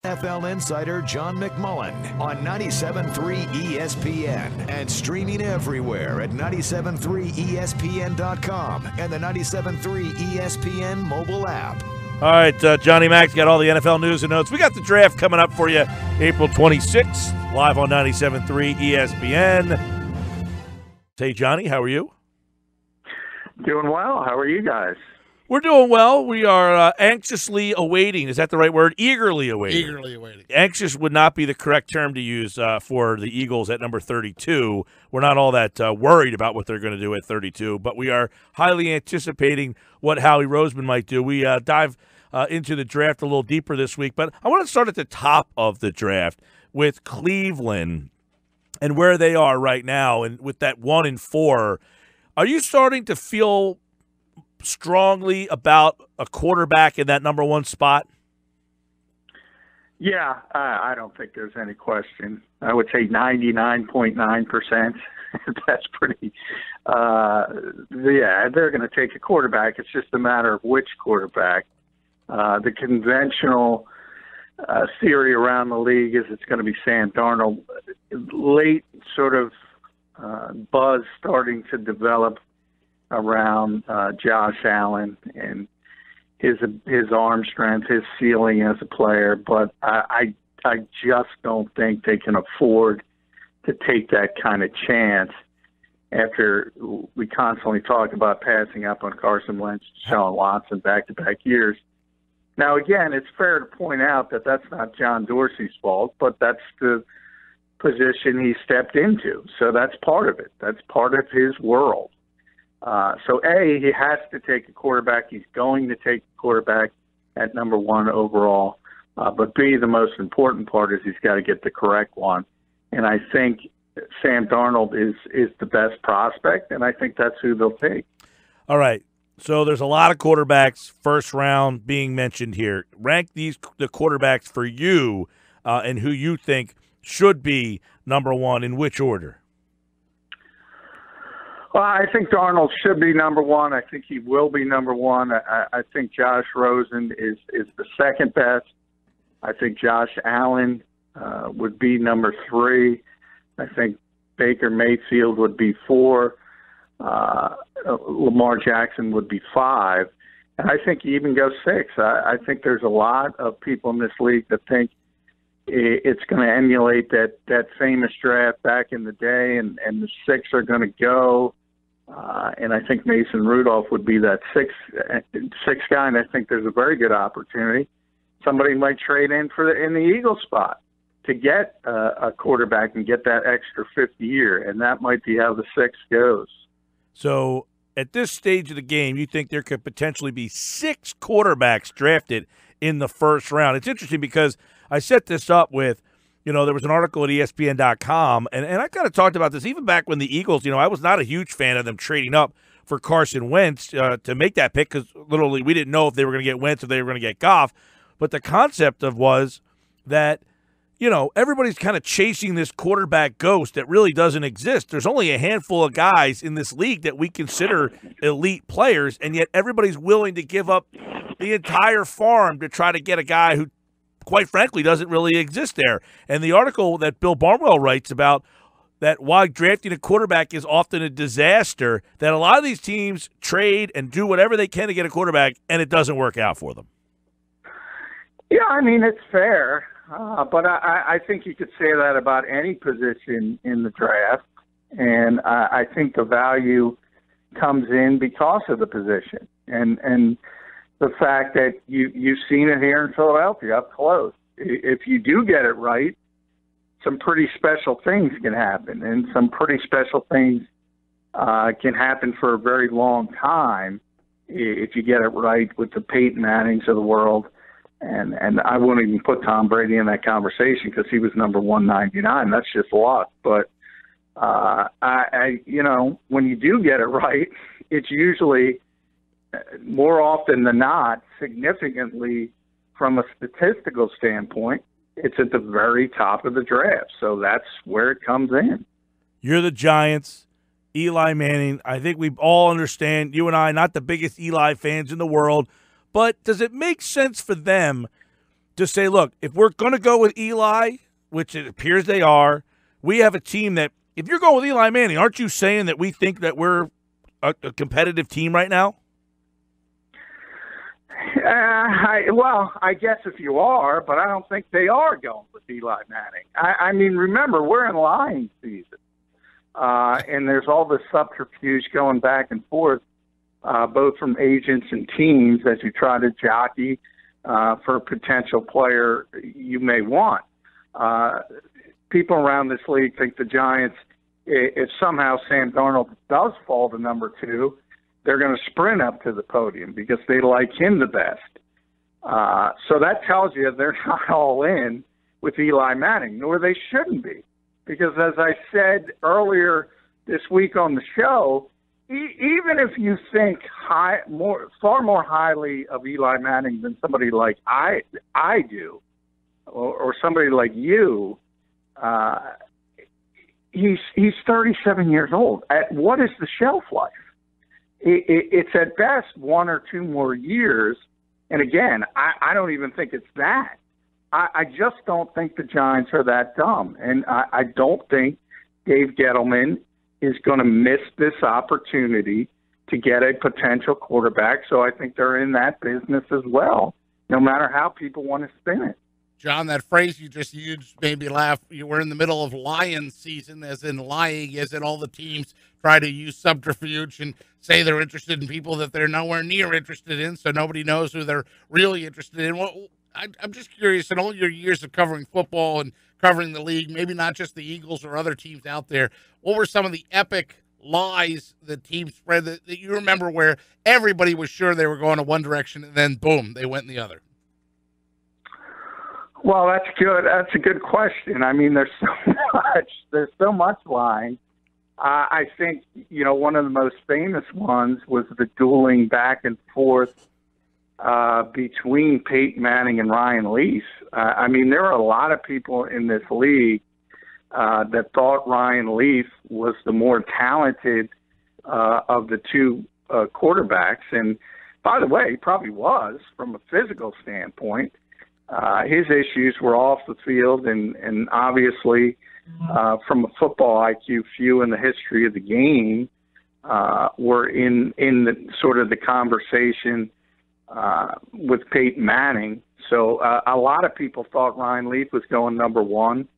NFL insider John McMullen on 97.3 ESPN and streaming everywhere at 97.3ESPN.com and the 97.3 ESPN mobile app. All right, Johnny Mac's got all the NFL news and notes. We got the draft coming up for you April 26th, live on 97.3 ESPN. Hey, Johnny, how are you? Doing well. How are you guys? We're doing well. We are anxiously awaiting. Is that the right word? Eagerly awaiting. Eagerly awaiting. Anxious would not be the correct term to use for the Eagles at number 32. We're not all that worried about what they're going to do at 32, but we are highly anticipating what Howie Roseman might do. We dive into the draft a little deeper this week, but I want to start at the top of the draft with Cleveland and where they are right now, and with that 1-4. Are you starting to feel strongly about a quarterback in that number one spot? Yeah, I don't think there's any question. I would say 99.9%. That's pretty. Yeah, they're going to take a quarterback. It's just a matter of which quarterback. The conventional theory around the league is it's going to be Sam Darnold. Late sort of buzz starting to develop around Josh Allen and his arm strength, his ceiling as a player, but I just don't think they can afford to take that kind of chance after we constantly talk about passing up on Carson Wentz, Deshaun Watson back-to-back years. Now, again, it's fair to point out that that's not John Dorsey's fault, but that's the position he stepped into. So that's part of it. That's part of his world. So, A, he has to take a quarterback. He's going to take a quarterback at number one overall. But, B, the most important part is he's got to get the correct one. And I think Sam Darnold is the best prospect, and I think that's who they'll take. All right. So there's a lot of quarterbacks first round being mentioned here. Rank the quarterbacks for you and who you think should be number one, in which order? Well, I think Darnold should be number one. I think he will be number one. I think Josh Rosen is the second best. I think Josh Allen would be number three. I think Baker Mayfield would be four. Lamar Jackson would be five. And I think he even goes six. I think there's a lot of people in this league that think it's going to emulate that famous draft back in the day, and the six are going to go. And I think Mason Rudolph would be that sixth guy, and I think there's a very good opportunity. Somebody might trade in in the Eagles spot to get a quarterback and get that extra fifth year, and that might be how the six goes. So at this stage of the game, you think there could potentially be six quarterbacks drafted in the first round. It's interesting because I set this up with, there was an article at ESPN.com, and I kind of talked about this even back when the Eagles, I was not a huge fan of them trading up for Carson Wentz to make that pick because literally we didn't know if they were going to get Wentz or they were going to get Goff. But the concept was that, everybody's kind of chasing this quarterback ghost that really doesn't exist. There's only a handful of guys in this league that we consider elite players, and yet everybody's willing to give up the entire farm to try to get a guy who, quite frankly, doesn't really exist there. And the article that Bill Barnwell writes about that why drafting a quarterback is often a disaster, that a lot of these teams trade and do whatever they can to get a quarterback, and it doesn't work out for them. Yeah, I mean, it's fair. But I think you could say that about any position in the draft. And I think the value comes in because of the position. And the fact that you've seen it here in Philadelphia up close. If you do get it right, some pretty special things can happen. And some pretty special things can happen for a very long time if you get it right with the Peyton Mannings of the world. And I wouldn't even put Tom Brady in that conversation because he was number 199. That's just luck. But, when you do get it right, it's usually more often than not, significantly from a statistical standpoint, it's at the very top of the draft. So that's where it comes in. You're the Giants, Eli Manning. I think we all understand, you and I, not the biggest Eli fans in the world, but does it make sense for them to say, look, if we're going to go with Eli, which it appears they are, we have a team that, if you're going with Eli Manning, aren't you saying that we think that we're a competitive team right now? I guess if you are, but I don't think they are going with Eli Manning. I mean, remember, we're in lying season, and there's all this subterfuge going back and forth, both from agents and teams as you try to jockey for a potential player you may want. People around this league think the Giants, if somehow Sam Darnold does fall to number 2, they're going to sprint up to the podium because they like him the best. So that tells you they're not all in with Eli Manning, nor they shouldn't be. Because as I said earlier this week on the show, even if you think far more highly of Eli Manning than somebody like I do, or somebody like you, he's 37 years old. What is the shelf life? It's at best 1 or 2 more years. And again, I don't even think it's that. I just don't think the Giants are that dumb. And I don't think Dave Gettleman is going to miss this opportunity to get a potential quarterback. So I think they're in that business as well, no matter how people want to spin it. John, that phrase you just used made me laugh. You were in the middle of lion season, as in lying, as in all the teams try to use subterfuge and say they're interested in people that they're nowhere near interested in, so nobody knows who they're really interested in. Well, I'm just curious, in all your years of covering football and covering the league, maybe not just the Eagles or other teams out there, what were some of the epic lies that teams spread that you remember where everybody was sure they were going in one direction and then, boom, they went in the other? Well, that's good. That's a good question. I mean, there's so much lying. I think, one of the most famous ones was the dueling back and forth between Peyton Manning and Ryan Leaf. I mean, there are a lot of people in this league that thought Ryan Leaf was the more talented of the two quarterbacks. And by the way, he probably was from a physical standpoint. His issues were off the field, and obviously from a football IQ, few in the history of the game were in the sort of the conversation with Peyton Manning. So a lot of people thought Ryan Leaf was going number 1,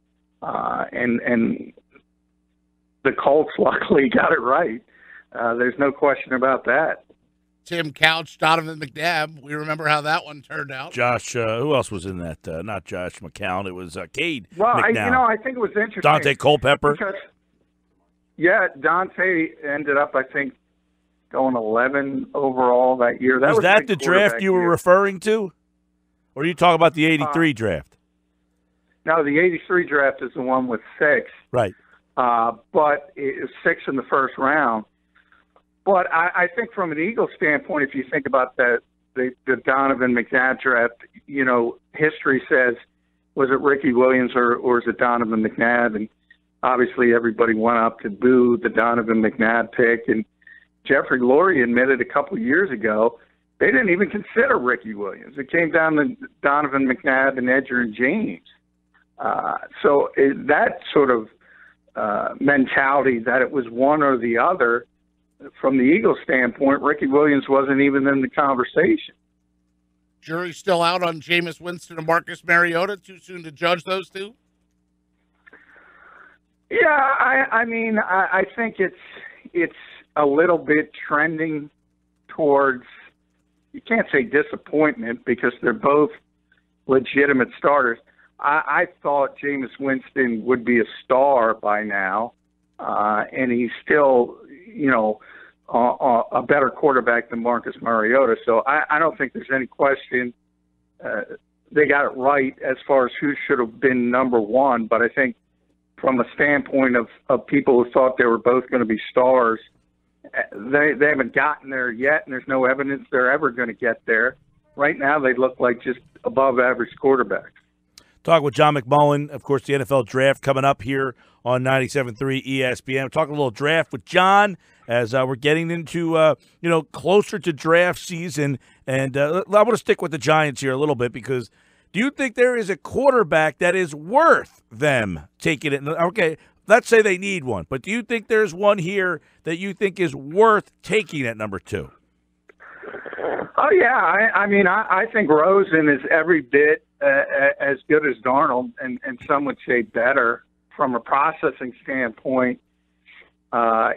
and the Colts luckily got it right. There's no question about that. Tim Couch, Donovan McNabb. We remember how that one turned out. Josh, who else was in that? Not Josh McCown. It was Cade McNown. I think it was interesting. Dante Culpepper. Because, Dante ended up, I think, going 11 overall that year. Was that the draft you were referring to? Or are you talking about the 83 draft? No, the 83 draft is the one with 6. Right. But it was 6 in the first round. But I think from an Eagles standpoint, if you think about the Donovan McNabb draft, history says, was it Ricky Williams or was it Donovan McNabb? And obviously everybody went up to boo the Donovan McNabb pick. And Jeffrey Lurie admitted a couple of years ago they didn't even consider Ricky Williams. It came down to Donovan McNabb and Edgerrin James. So that sort of mentality that it was one or the other, from the Eagles' standpoint, Ricky Williams wasn't even in the conversation. Jury's still out on Jameis Winston and Marcus Mariota. Too soon to judge those two? Yeah, I think it's a little bit trending towards, you can't say disappointment because they're both legitimate starters. I thought Jameis Winston would be a star by now, and he's still, a better quarterback than Marcus Mariota. So I don't think there's any question they got it right as far as who should have been number 1. But I think from a standpoint of people who thought they were both going to be stars, they haven't gotten there yet, and there's no evidence they're ever going to get there. Right now they look like just above-average quarterbacks. Talk with John McMullen, of course, the NFL draft coming up here on 97.3 ESPN. We're talking a little draft with John as we're getting into, closer to draft season. And I want to stick with the Giants here a little bit because Do you think there is a quarterback that is worth them taking it? Okay, let's say they need one, but do you think there's one here that you think is worth taking at number 2? Oh, yeah. I think Rosen is every bit as good as Darnold, and some would say better from a processing standpoint.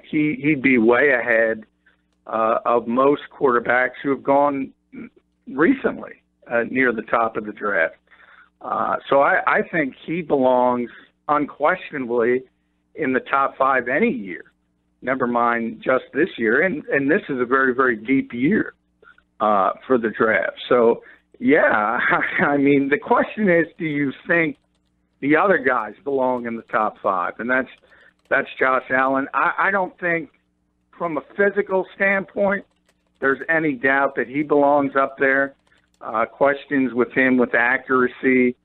He'd be way ahead of most quarterbacks who have gone recently near the top of the draft. So I think he belongs unquestionably in the top 5 any year, never mind just this year. And this is a very, very deep year for the draft. So, yeah, I mean, the question is, do you think the other guys belong in the top 5? And that's Josh Allen. I don't think from a physical standpoint there's any doubt that he belongs up there. Questions with him with accuracy,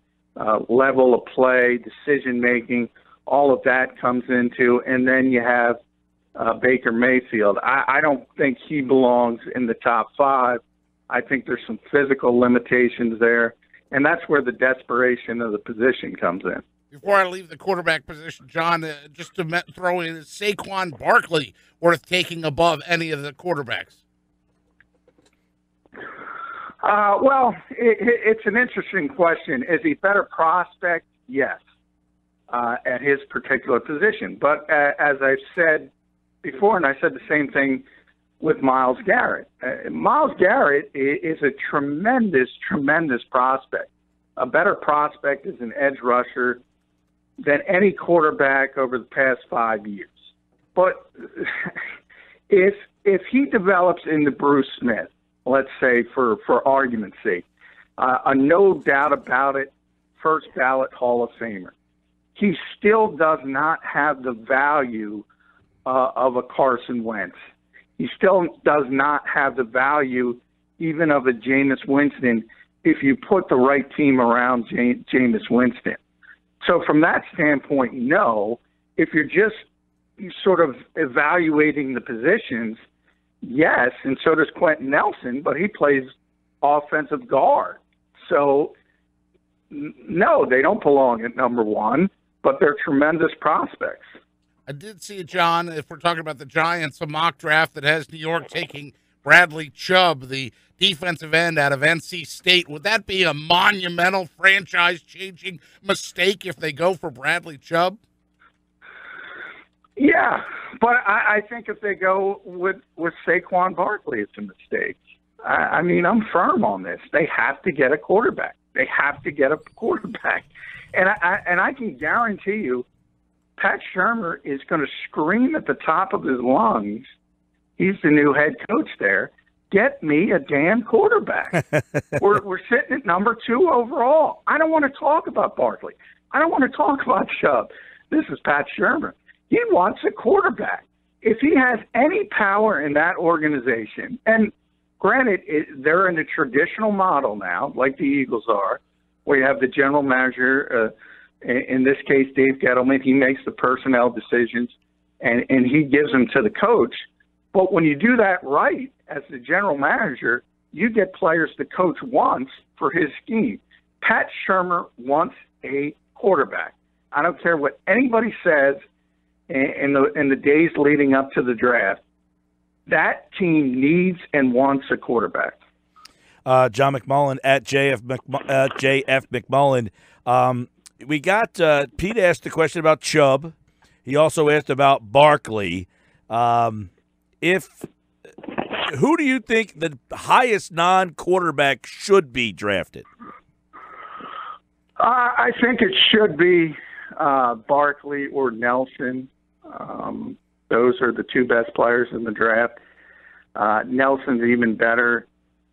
level of play, decision-making, all of that comes into, and then you have Baker Mayfield. I don't think he belongs in the top 5. I think there's some physical limitations there, and that's where the desperation of the position comes in. Before I leave the quarterback position, John, just to throw in Saquon Barkley worth taking above any of the quarterbacks? Well, it's an interesting question. Is he a better prospect? Yes, at his particular position. But as I've said before, and I said the same thing with Myles Garrett. Myles Garrett is a tremendous, tremendous prospect. A better prospect as an edge rusher than any quarterback over the past 5 years. But if he develops into Bruce Smith, let's say for argument's sake, a no doubt about it, first ballot Hall of Famer, he still does not have the value of a Carson Wentz. He still does not have the value even of a Jameis Winston if you put the right team around Jameis Winston. So from that standpoint, no. If you're just sort of evaluating the positions, yes, and so does Quentin Nelson, but he plays offensive guard. So, no, they don't belong at number 1, but they're tremendous prospects. I did see, John, if we're talking about the Giants, a mock draft that has New York taking Bradley Chubb, the defensive end out of NC State. Would that be a monumental franchise-changing mistake if they go for Bradley Chubb? Yeah, but I think if they go with Saquon Barkley, it's a mistake. I mean, I'm firm on this. They have to get a quarterback. They have to get a quarterback. And I can guarantee you, Pat Shurmur is going to scream at the top of his lungs. He's the new head coach there. Get me a damn quarterback. We're sitting at number 2 overall. I don't want to talk about Barkley. I don't want to talk about Chubb. This is Pat Shurmur. He wants a quarterback. If he has any power in that organization, and granted, they're in a traditional model now, like the Eagles are, where you have the general manager, in this case, Dave Gettleman. He makes the personnel decisions, and he gives them to the coach. But when you do that right as the general manager, you get players the coach wants for his scheme. Pat Shurmur wants a quarterback. I don't care what anybody says in the days leading up to the draft. That team needs and wants a quarterback. John McMullen at JF McMullen. We got Pete asked the question about Chubb. He also asked about Barkley. Who do you think the highest non-quarterback should be drafted? I think it should be Barkley or Nelson. Those are the 2 best players in the draft. Nelson's even better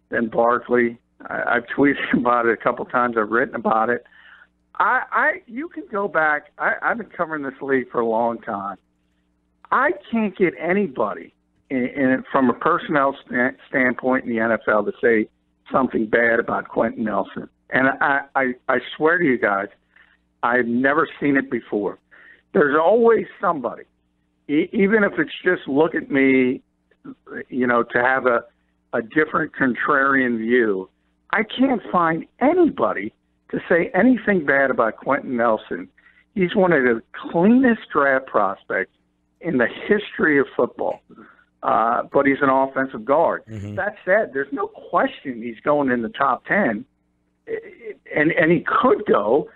than Barkley. I've tweeted about it a couple times. I've written about it. You can go back. I've been covering this league for a long time. I can't get anybody from a personnel standpoint in the NFL to say something bad about Quentin Nelson. And I swear to you guys, I've never seen it before. There's always somebody, even if it's just look at me, to have a different contrarian view. I can't find anybody to say anything bad about Quentin Nelson. He's one of the cleanest draft prospects in the history of football. But he's an offensive guard. Mm-hmm. That said, there's no question he's going in the top 10. And he could go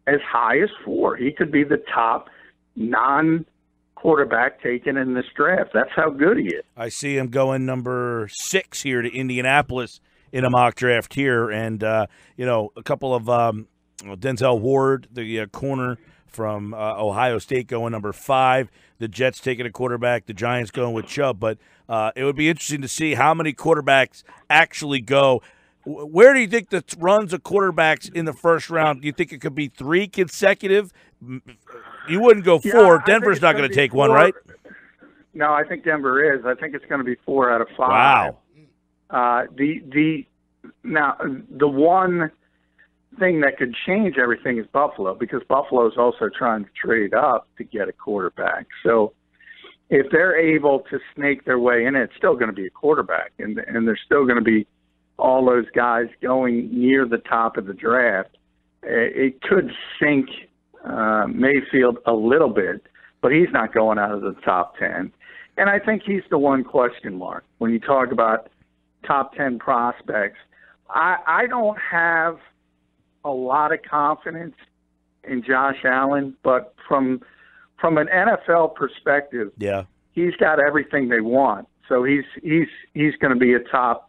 as high as 4. He could be the top non-quarterback taken in this draft. That's how good he is. I see him going number 6 here to Indianapolis in a mock draft here. And, a couple of Denzel Ward, the corner from Ohio State, going number 5. The Jets taking a quarterback. The Giants going with Chubb. But it would be interesting to see how many quarterbacks actually go. Where do you think the runs of quarterbacks in the first round? Do you think it could be 3 consecutive? You wouldn't go 4. Yeah, Denver's not going to take 4. 1, right? No, I think Denver is. I think it's going to be 4 out of 5. Wow. The one thing that could change everything is Buffalo, because Buffalo is also trying to trade up to get a quarterback. So if they're able to snake their way in, it's still going to be a quarterback, and there's still going to be all those guys going near the top of the draft. It could sink Mayfield a little bit, but he's not going out of the top 10. And I think he's the one question mark when you talk about top 10 prospects. I don't have a lot of confidence in Josh Allen, but from an NFL perspective, yeah, he's got everything they want. So he's going to be a top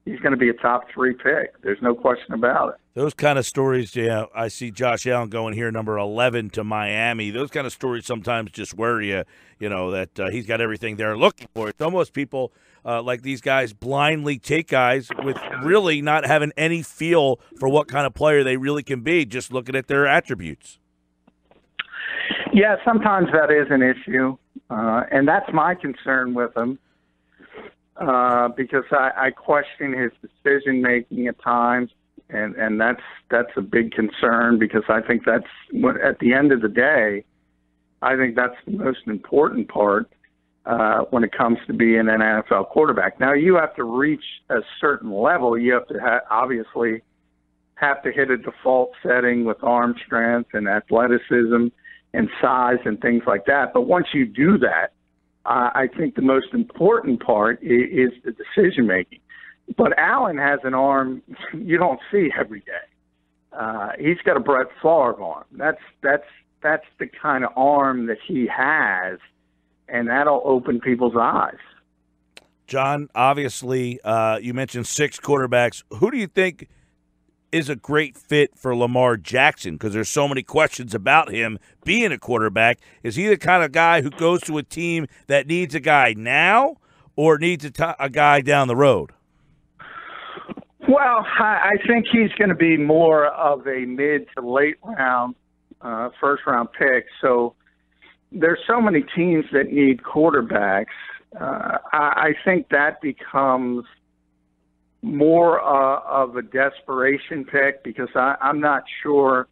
3 pick. There's no question about it. Those kind of stories, yeah, I see Josh Allen going here number 11 to Miami. Those kind of stories sometimes just worry you, that he's got everything they're looking for. It's almost people like these guys blindly take guys with really not having any feel for what kind of player they really can be, just looking at their attributes. Yeah, sometimes that is an issue, and that's my concern with him. Because I question his decision-making at times, and that's a big concern, because I think that's what, at the end of the day, I think that's the most important part when it comes to being an NFL quarterback. Now, you have to reach a certain level. You have to obviously have to hit a default setting with arm strength and athleticism and size and things like that. But once you do that, I think the most important part is the decision-making. But Allen has an arm you don't see every day. He's got a Brett Favre arm. That's the kind of arm that he has, and that'll open people's eyes. John, obviously, you mentioned 6 quarterbacks. Who do you think is a great fit for Lamar Jackson? Because there's so many questions about him being a quarterback. Is he the kind of guy who goes to a team that needs a guy now or needs a guy down the road? Well, I think he's going to be more of a mid to late round, first-round pick. So there's so many teams that need quarterbacks. I think that becomes more of a desperation pick, because I'm not sure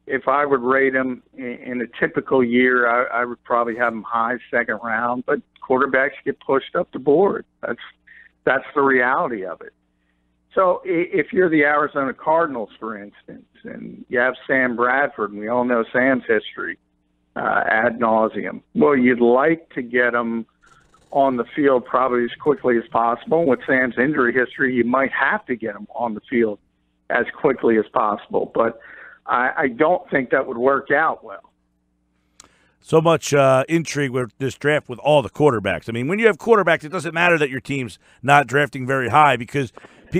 if I would rate him in a typical year. I would probably have him high second round, but quarterbacks get pushed up the board. That's the reality of it. So if you're the Arizona Cardinals, for instance, and you have Sam Bradford, and we all know Sam's history ad nauseum, well, you'd like to get him on the field probably as quickly as possible. With Sam's injury history, you might have to get him on the field as quickly as possible. But I don't think that would work out well. So much intrigue with this draft with all the quarterbacks. I mean, when you have quarterbacks, it doesn't matter that your team's not drafting very high, because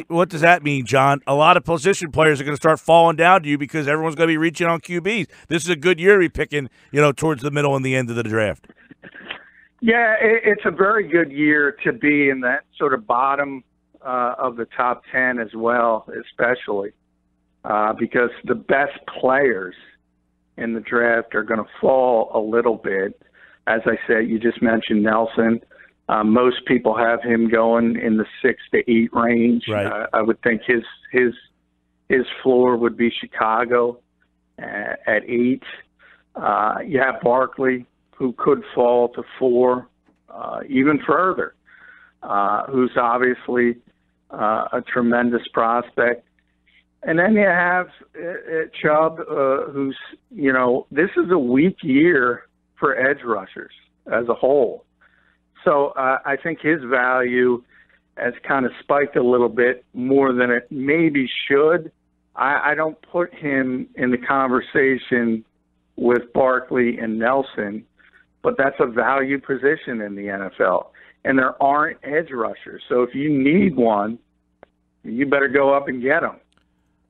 what does that mean, John? A lot of position players are going to start falling down to you because everyone's going to be reaching on QBs. This is a good year to be picking, towards the middle and the end of the draft. Yeah, it's a very good year to be in that sort of bottom of the top 10 as well, especially because the best players in the draft are going to fall a little bit. As I said, you just mentioned Nelson. Most people have him going in the 6 to 8 range. Right. I would think his floor would be Chicago at 8. You have Barkley, who could fall to 4, even further, who's obviously a tremendous prospect. And then you have Chubb, who's, this is a weak year for edge rushers as a whole. So I think his value has kind of spiked a little bit more than it maybe should. I don't put him in the conversation with Barkley and Nelson, but that's a value position in the NFL. And there aren't edge rushers. So if you need one, you better go up and get them.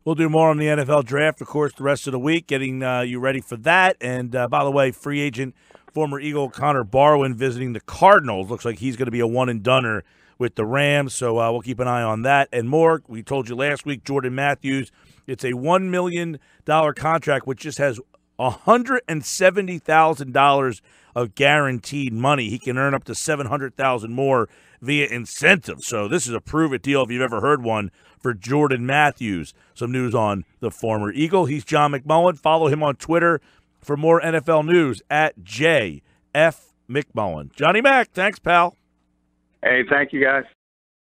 We'll do more on the NFL draft, of course, the rest of the week, getting you ready for that. And, by the way, free agent, former Eagle Connor Barwin visiting the Cardinals. Looks like he's going to be a one-and-doner with the Rams, so we'll keep an eye on that and more. We told you last week, Jordan Matthews, it's a $1 million contract, which just has $170,000 of guaranteed money. He can earn up to $700,000 more via incentives. So this is a prove-it deal if you've ever heard one for Jordan Matthews. Some news on the former Eagle. He's John McMullen. Follow him on Twitter for more NFL news at JF McMullen. Johnny Mac, thanks, pal. Hey, thank you, guys.